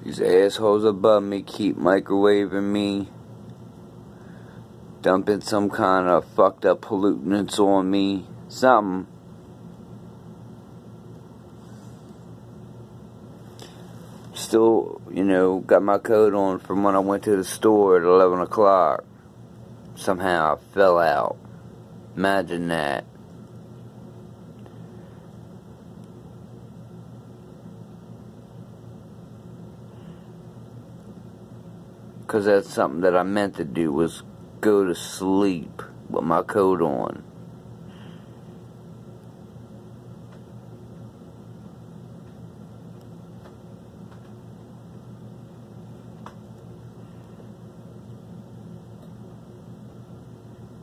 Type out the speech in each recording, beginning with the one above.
These assholes above me keep microwaving me, dumping some kind of fucked up pollutants on me, something. Still, you know, got my coat on from when I went to the store at 11 o'clock. Somehow I fell out. Imagine that. Because that's something that I meant to do, was go to sleep with my coat on.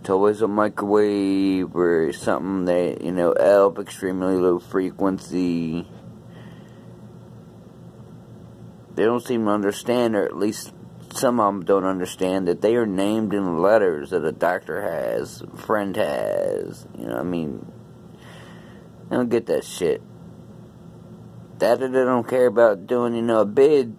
It's always a microwave or something that, you know, up extremely low frequency. They don't seem to understand, or at least some of them don't understand, that they are named in letters that a doctor has, a friend has. You know, I mean, I don't get that shit. That they don't care about doing, you know, a bid